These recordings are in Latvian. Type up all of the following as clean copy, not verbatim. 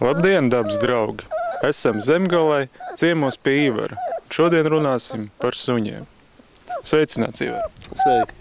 Labdien, dabas draugi! Esam Zemgalē, ciemos pie Ivara. Šodien runāsim par suņiem. Sveicināts, Ivar! Sveiki!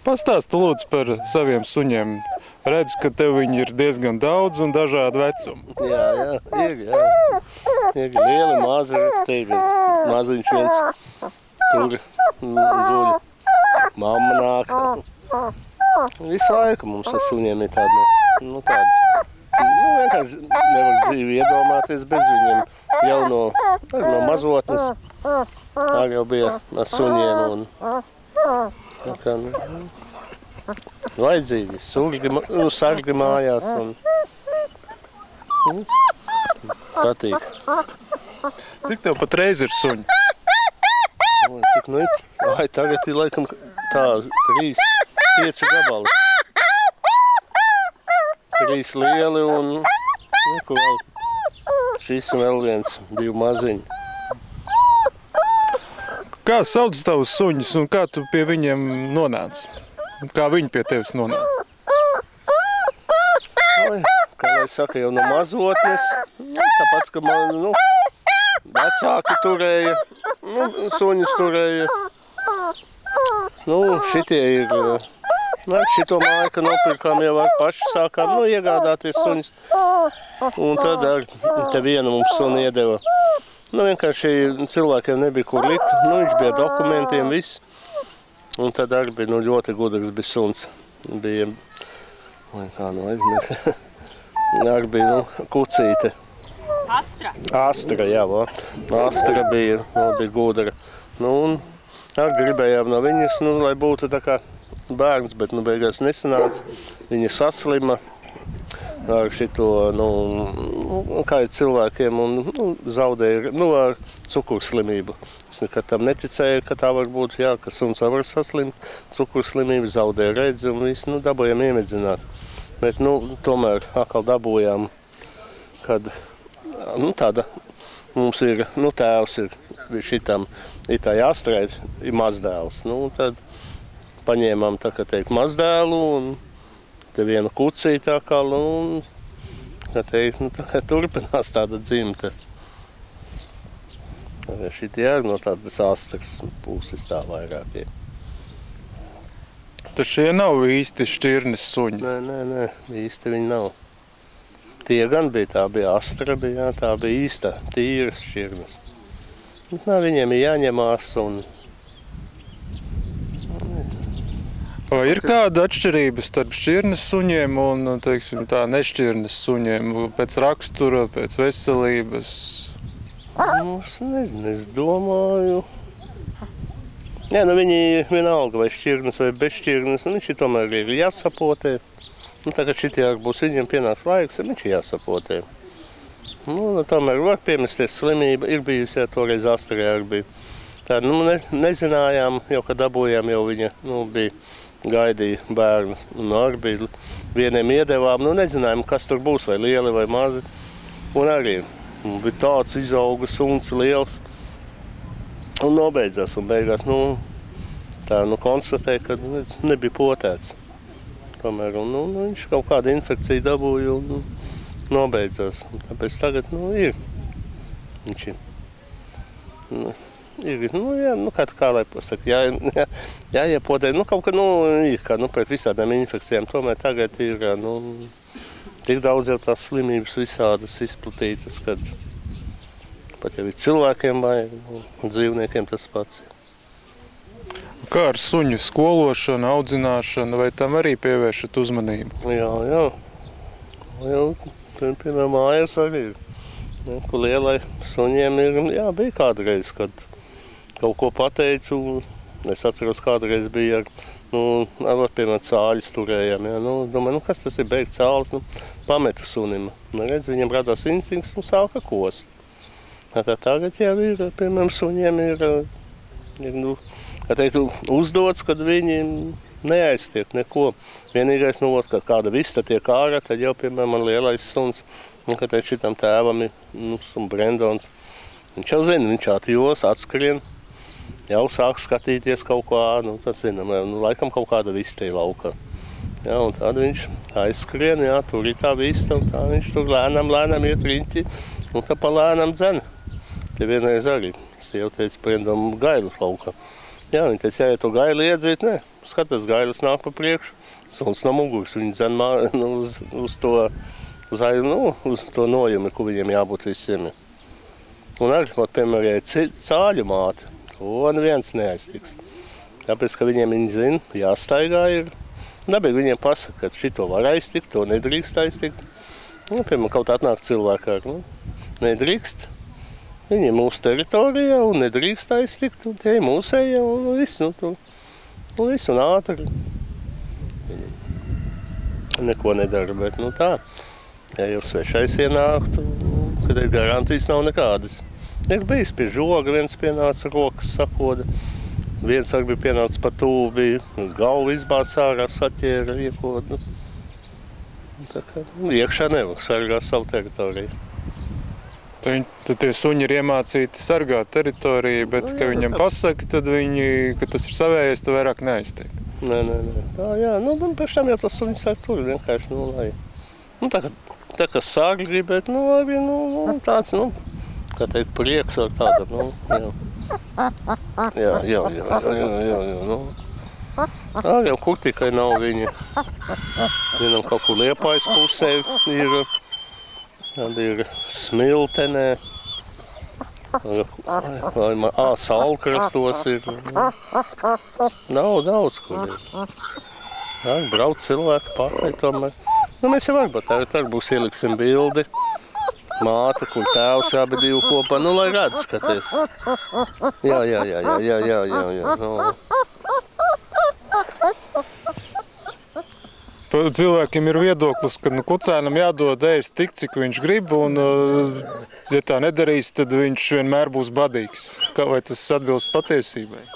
Pastāstu lūdzu par saviem suņiem. Redzu, ka tev viņi ir diezgan daudz un dažādu vecumu. Jā, ir lieli, mazi, te ir maziņš viens, tur guļ, mamma nāk. Visu laiku mums ar suņiem ir tādi, vienkārši nevar dzīvi iedomāties bez viņiem. Jau no mazotnes, tā jau bija ar suņiem un vajadzīgi, sargi mājās un patīk. Cik tev patreiz ir suņi? Cik nu ir? Tagad ir laikam tā 5 gabali. 3 lieli un vēl šis un vēl viens, 2 maziņi. Kā sauc tavus suņus un kā tu pie viņiem nonāci? Kā viņi pie tevis nonāca? Kā lai saka, jau no mazotnes, tāpēc, ka man, vecāki turēja, suņus turēja. Šitie ir, šito māju, ka nopirkām jau ar paši sākām, iegādāties suņus. Un tad te vienu mums suni iedeva. Vienkārši cilvēkiem nebija kur likt, viņš bija dokumentiem viss. Un tad arī bija ļoti gudrs bija suns. Bija, kā aizmirst, arī bija kucīte. Astra. Astra, jā, Astra bija gudra. Un arī gribējām no viņas, lai būtu tā kā bērns, bet beigās nesanāca. Viņa saslima ar šito, kā ir cilvēkiem, un zaudēja ar cukurslimību. Es nekad tam neticēju, ka tā var būt, ka suns var saslimt, cukurslimību, zaudēja redzi un viss, dabūjām iemedzināt. Bet, tomēr atkal dabūjām, kad, tāda mums ir, tēvs ir šitam, ir tā jāstrēt, ir mazdēls. Tad paņēmām, tā kā teikt, mazdēlu un te vienu kucīti atkal, un, kā teikt, tā kā turpinās tāda dzimta. Šitie ir no tādas Astras puses tā vairāk. Tad šie nav īsti šķirnes suņi? Nē, īsti viņi nav. Tie gan bija, tā bija Astra, tā bija īsta, tīras šķirnes. Viņiem ir jāņemās un... Vai ir kāda atšķirība starp šķirnes suņiem un, teiksim, tā nešķirnes suņiem? Pēc rakstura, pēc veselības? Es nezinu, es domāju... Viņi vienalga vai šķirnes vai bez šķirnes, viņš ir tomēr ir jāsapotē. Tagad šitie būs viņiem pienāks laiks, viņš ir jāsapotē. Tomēr var piemesties slimība, ir bijusi, toreiz Astrē arī bija. Tā, nezinājām, jau kad dabūjām, jau viņa, bija gaidīja bērnus. Arī bija vieniem iedevām, nezinājām, kas tur būs, vai lieli vai mazi. Un arī bija tāds izauga suns liels. Un nobeidzās, un beigās, konstatēja, ka nebija potēts. Tomēr, viņš kaut kādu infekciju dabūja un nobeidzās. Tāpēc tagad, ir. Viņš ir. Kā lai pasaka, jāiepotē, kaut kā, ir, kā, pret visādām infekcijām. Tomēr tagad ir, tik daudz jau tās slimības visādas izplatītas, kad pat jau ir cilvēkiem vai dzīvniekiem tas pats. Kā ar suņu skološanu, audzināšanu, vai tam arī pievēršat uzmanību? Jā. Piemēram, mājās arī ir. Kur lielai suņiem ir, bija kādreiz, kad kaut ko pateicu. Es atceros, kādreiz bija piemēram, cāļus turējām. Domāju, kas tas ir beigt cālis? Pametu sunim. Redz, viņiem radās instinkts un sāka kost. Tagad jau ir, piemēram, suņiem ir, kā teiktu, uzdots, kad viņi neaiztiek neko. Vienīgais, ka kāda vista tiek ārā, tad jau, piemēram, man lielais suns, kad šitam tēvam ir, Brendons, viņš jau zina, viņš atjos, atskrien, jau sāk skatīties kaut kā, tas zinām, laikam kaut kāda vista ir laukā. Jā, un tad viņš aizskrien, jā, tur ir tā vista, un tā viņš tur lēnām iet riņķi, un tā pa lēnām dzene. Te vienreiz arī sieva teica, priendam gailis laukā. Jā, viņa teica, ja to gaili iedzīt, nē, skatās, gailis nāk pa priekšu, suns no muguras, viņi dzen uz to nojumi, kur viņiem jābūt visiem. Un arī, piemēram, cāļu māte, to neviens neaiztiks. Tāpēc, ka viņiem viņi zina, jāstaigā ir. Dabīgi viņiem pasaka, ka šito var aiztikt, to nedrīkst aiztikt. Nu, piemēram, kaut atnāk cilvēki ar, nedrīkst. Viņi ir mūsu teritorijā un nedrīkst aiztikt, un tie ir mūsēja un viss, viss un ātri. Neko nedara, bet tā. Ja jau svešais ienāktu, kad ir garantijas nav nekādas. Ir bijis pie žoga, viens pienāca rokas sakoda. Viens arī bija pienācis pa tūvu, bija galvu izbāz ārā, saķēra, iekod. Tā kā iekšā nevar sargāt savu teritoriju. Tad tie suņi ir iemācīti sargāt teritoriju, bet, ka viņam pasaka, tad viņi, ka tas ir savējais, tad vairāk neaiztiek. Nē. Jā, pēc tam jau tas suņi sāk tur vienkārši, lai. Tā kā sargi gribēt, arī, tāds, kā teikt, prieks ar tādu, jā. Jā. Jau kur tikai nav viņi. Vienam kaut kur Liepājas pusē ir Smiltenē. Salkrastos ir. Nav daudz, kur ir. Jā, brauc cilvēki pakaļ tomēr. Mēs jau varbūt tā būs ieliksim bildi. Māte, kur tēvs abi divi kopā, lai redz, ka te. Jā. Cilvēkiem ir viedoklis, ka kucēnam jādod ēst tik, cik viņš grib, un ja tā nedarīs, tad viņš vienmēr būs badīgs. Vai tas atbilst patiesībai?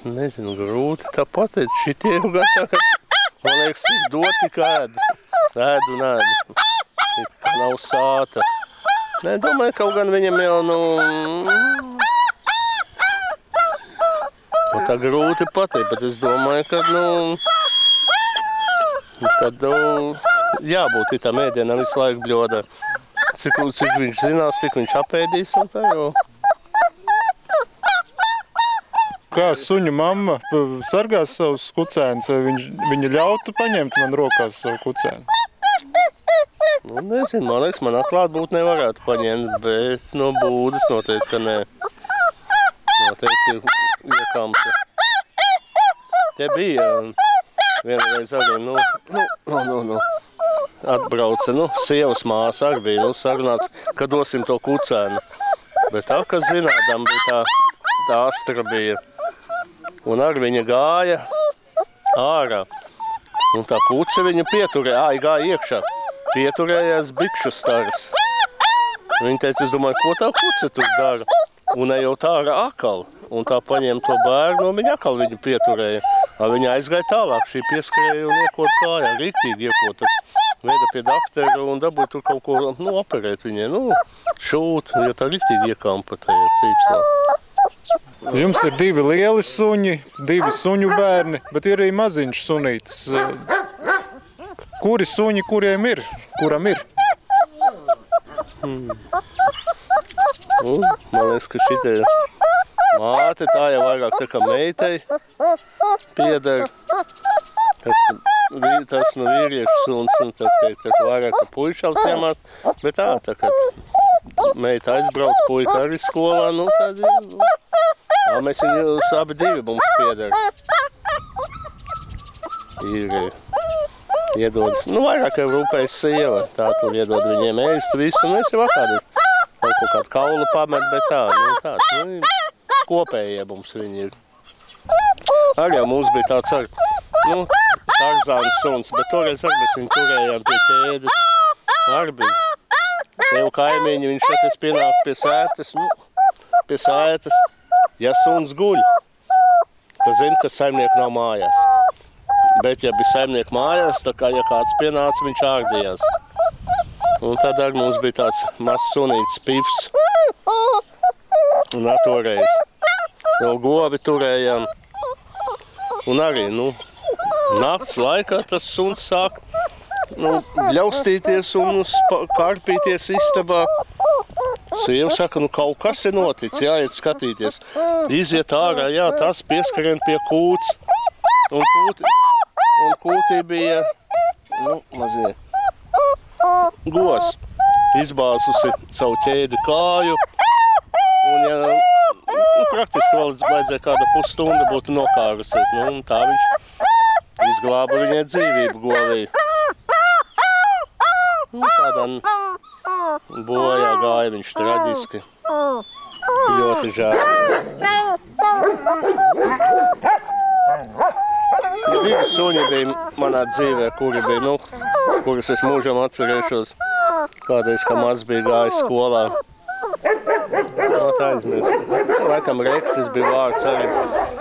Nezinu, grūti tā pateikt. Šitie jau gan tā, ka, man liekas, ir doti, kā ēd. Ēd un ēd. Kā nav sāta. Nē, domāju, kaut gan viņam jau, tā grūti pateikt, bet es domāju, kad jābūt tam ēdienam visu laiku bļodā. Cik viņš zinās, cik viņš apēdīs un tā jau. Kā suņu mamma sargās savus kucēnus, vai viņa ļautu paņemt man rokās savu kucēnu? Nezinu, man liekas, man atklāt būt nevarētu paņemt, bet no būdas noteikti, ka nē. Noteikti iekamta. Te bija vienreiz arī, atbrauca, sievas māsa arī bija, sarunāts, ka dosim to kucēnu. Bet tā, ka zinādām, bija tā astra bija. Un arī viņa gāja ārā. Un tā kuce viņa gāja iekšā. Pieturējās bikšu staras. Viņa teica, es domāju, ko tā kuce tur dara? Un jau tā ar akali. Un tā paņēma to bērnu, un viņa akali viņu pieturēja. Viņa aizgāja tālāk, šī pieskrēja un iekot kājā, riktīgi iekot. Veda pie daktera un dabūja tur kaut ko, operēt viņai, šūt, jo tā riktīgi iekampa tajā cīpslā. Jums ir 2 lieli suņi, 2 suņu bērni, bet ir arī maziņš sunītis. Kuri suņi, kuram ir? Man liekas, ka šitie māte, tā jau vairāk tā kā meitai pieder. Tas vīriešu suns, tā vairāk kā puišals ņemāt. Bet tā, kad meita aizbrauc, puika arī skolā, tad mēs viņu abi divi mums pieder. Ir iedod, vairāk jau rūpējas sieva, tā tur iedod viņiem ēst visu, un es jau kādreiz kaut kādu kaulu pamet, bet tāds, kopējie mums viņi ir. Arī jau mums bija tāds Tarzāns suns, bet toreiz arī mēs viņu turējām pie ķēdes. Arī bija. Tev kaimiņi, viņš saka, es pienāku pie sētas, ja suns guļ, tad zinu, ka saimnieku nav mājās. Bet, ja bija saimnieku mājās, tā kā, ja kāds pienāca, viņš ārdījās. Un tad arī mums bija tāds mazs sunītis pifs. Un toreiz vēl govi turējām. Un arī, nakts laikā tas suns sāk bļaustīties un kārpīties istabā. Sieva saka, kaut kas ir noticis, jāiet skatīties. Iziet ārā, jā, tas pieskarien pie kūts. Un kūtī bija, mazie gos. Izbāzusi savu ķēdi kāju. Un, praktiski vēl vajadzēja kāda pusstundu būtu nokārusies. Un tā viņš izglāba viņai dzīvību govī. Tādā bojā gāja viņš traģiski. Ļoti žēl. Divi suņi bija manā dzīvē, kuras es mūžam atcerēšos. Kādreiz, kā maz bija gājis skolā. Tā aizmirst. Laikam Reksis bija vārds arī.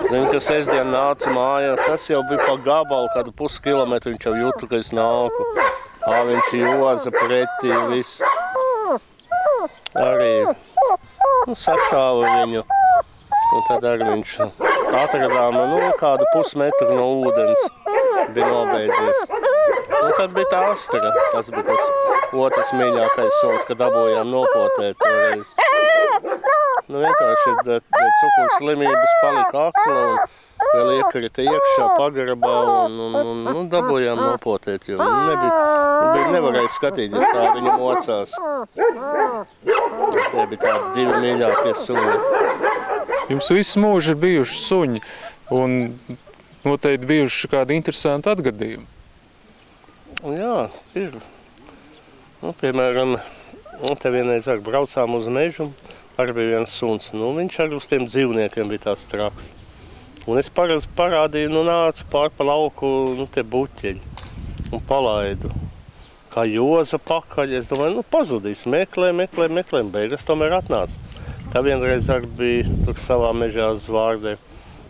Zinu, ka sestdien nāca mājās. Tas jau bija pa gabalu, kādu puskilometru viņš jau jūtu, ka es nāku. Viņš joza pretī, viss. Arī sašāva viņu. Un tad arī viņš atradām kādu pusmetru no ūdens. Bija nobeidzies. Un tad bija tā Astra. Tas bija tas otrs mīļākais suns, kad dabūjām nopotēt toreiz. Vienkārši dēļ cukuru slimības palika akla un vēl iekrita iekšā pagrabā un dabūjām nopotēt, jo nevarēja skatīties, kā viņa mocās. Tie bija tādi divi mīļākie suņi. Jums visu mūžu ir bijuši suņi un noteikti bijuši kādi interesanti atgadījumi. Jā, ir. Piemēram, te vienreiz arī braucām uz mežu. Arī bija viens suns. Viņš arī uz tiem dzīvniekiem bija tās traks. Un es parādīju, nācu pār pa lauku, te buķeļi. Un palaidu. Kā joza pakaļ. Es domāju, pazudīs. Meklē. Beigas tomēr atnāca. Tā vienreiz arī bija tur savā mežā zvārdē.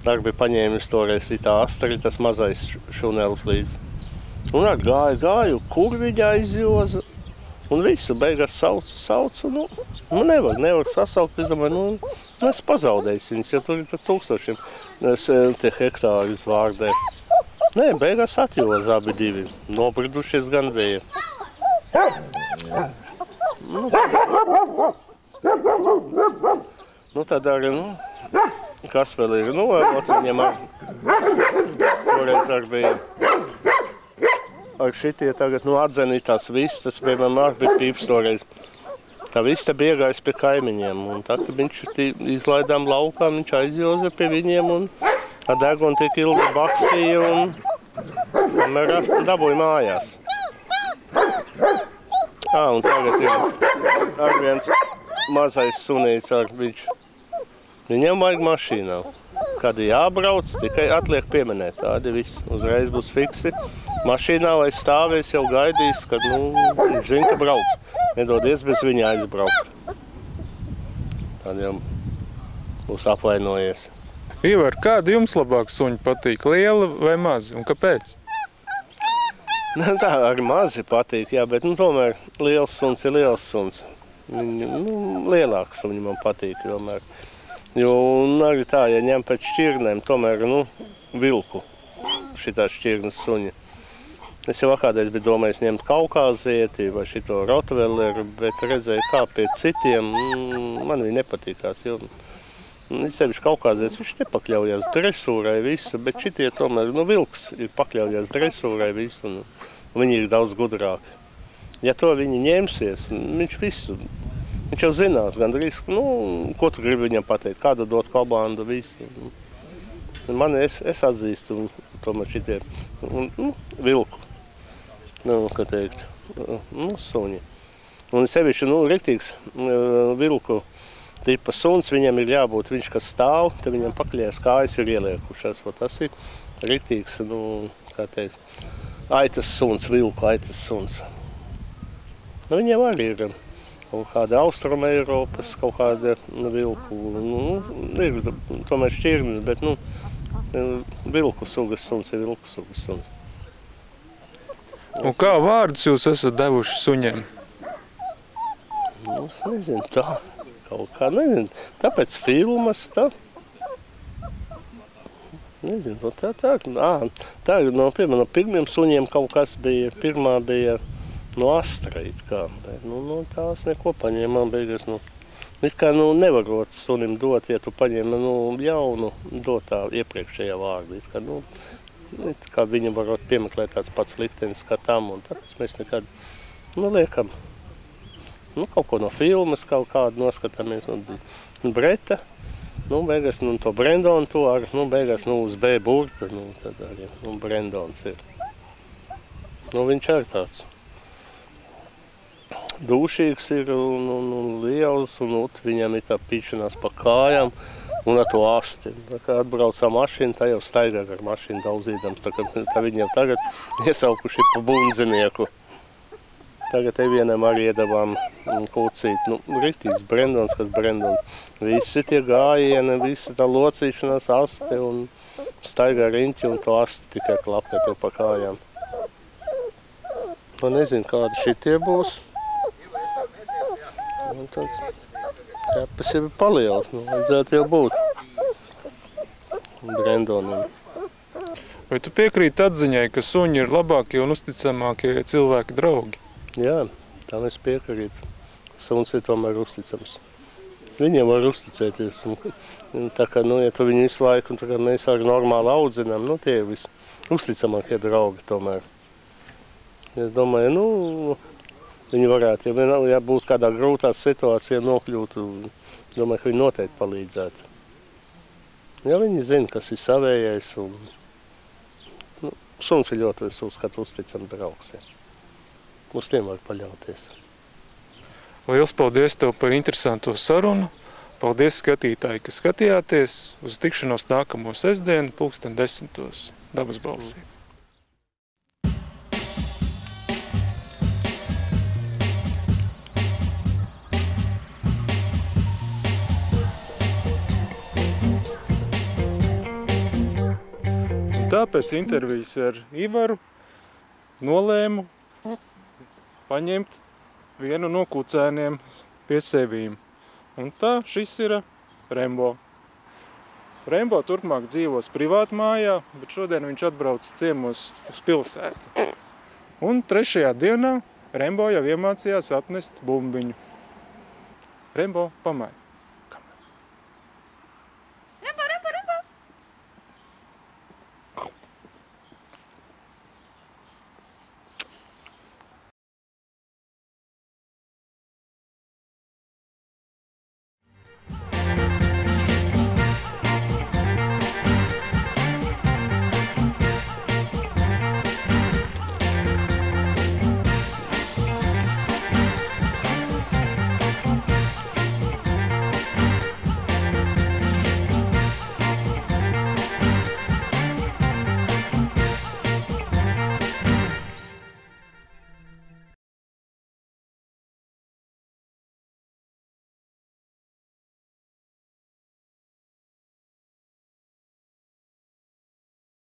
Arī bija paņēmis toreiz tā Astari, tas mazais šunelis līdzi. Un arī gāju, kur viņa aizjoza. Un visu beigās saucu, nevar sasaukt, es domāju, es pazaudēju viņus, jo tur ir tūkstošiem tie hektāri zvārdē. Nē, beigās atjoza abi divi, nobridušies gan bija. Tad arī, kas vēl ir, viņam toreiz arī bija. Ar šitie tagad atzenī tās vistas, piemēram, arī bija pīps toreiz. Tā vista bija iegājis pie kaimiņiem, un tā, kad viņš izlaidām laukā, viņš aizjoza pie viņiem, un ar degunu tik ilgi bakstīja, un dabūja mājās. Un tagad ir arī viens mazais sunīts, viņam vajag mašīnā. Kad jābrauc, tikai atliek pieminēt, tādi viss, uzreiz būs fiksi. Mašīnā vai stāvēs jau gaidīs, kad viņš zina, ka brauks. Nedodies bez viņa aizbraukt. Tad jau būs apvainojies. Ivar, kādi jums labāk suņi patīk? Lieli vai mazi? Un kāpēc? Tā arī mazi patīk, jā, bet tomēr liels suns ir liels suns. Lielāks suņi man patīk tomēr. Jo arī tā, ja ņem pēc šķirnēm, tomēr, vilku šitās šķirnes suņi. Es jau kādreiz biju domājis ņemt kaukāzieti vai šito rottweileru, bet redzēju, kā pie citiem, man viņi nepatīkās, jo sevišķi kaukāzietis, viņš nepakļaujās dresūrai visu, bet šitie tomēr, vilks ir pakļaujās dresūrai visu, un viņi ir daudz gudrāki. Ja to viņi ņemsies, viņš jau zinās gandrīz, ko tu gribi viņam pateikt, kādu dot komandu, visu. Es atzīstu tomēr šitie vilku, kā teikt, suņi. Un sevišķi, riktīgs vilku tipa suns, viņam ir jābūt, viņš, kas stāv, te viņam pakļējās kājas ir ieliekušās. Tas ir riktīgs, kā teikt, aitas suns, vilku aitas suns. Viņiem arī ir kaut kāda Austruma Eiropas, kaut kāda vilku, ir tomēr šķirnes, bet, vilku sugas suns ir vilku sugas suns. Un kā vārdus jūs esat devuši suņiem? Es nezinu, tā kaut kā, nezinu, tāpēc filmas, tā. Nezinu, tā no pirmiem suņiem kaut kas bija, pirmā bija no astra it kā. Nu, tās neko paņēmām beigās. It kā nevarot sunim dot, ja tu paņem jaunu, dot tā iepriekšējā vārdu. It kā viņam varot piemeklēt tāds pats liktenis kā tam, un tāpēc mēs nekad liekam. Kaut ko no filmas, kaut kādu noskatāmies. Breta, beigās to Brendonu to ar, beigās uz B burta, tad arī Brendons ir. Viņš ir tāds dūšīgs ir un liels, un viņam ir tā pīšanās pa kājām un ar to asti. Tā kā atbraucā mašīna, tā jau staigā ar mašīnu daudzīdams, tā viņiem tagad iesaukuši pa bundzinieku. Tagad vienam arī iedavām kucīt, riktīgs Brendons, kas Brendons. Visi tie gājieni, visi tā locīšanās asti un staigā riņķi un to asti tikai klapē tev pa kājām. Nezinu, kādi šitie būs. Tāds ķepas jau ir palielas, vajadzētu jau būt Brendonam. Vai tu piekrīti atziņai, ka suņi ir labākie un uzticamākie cilvēki draugi? Jā, tam es piekrītu. Suns ir tomēr uzticams. Viņiem var uzticēties. Tā kā, ja tu viņu visu laiku, un tā kā mēs arī normāli audzinām, tie ir uzticamākie draugi tomēr. Es domāju, viņi varētu, ja būtu kādā grūtā situācijā nokļūtu, domāju, ka viņi noteikti palīdzētu. Ja viņi zina, kas ir savējais, un suns ir ļoti uzticams draugs. Ja. Uz tiem var paļauties. Liels paldies tev par interesanto sarunu. Paldies skatītāji, ka skatījāties. Uz tikšanos nākamo sestdienu, 10:00 Dabas balsī. Tāpēc intervijas ar Ivaru nolēmu paņemt vienu no kucēniem pie sevīm. Un tā šis ir Rembo. Rembo turpmāk dzīvos privātmājā, bet šodien viņš atbrauc ciemos uz pilsētu. Un 3. dienā Rembo jau iemācījās atnest bumbiņu. Rembo, pamāj!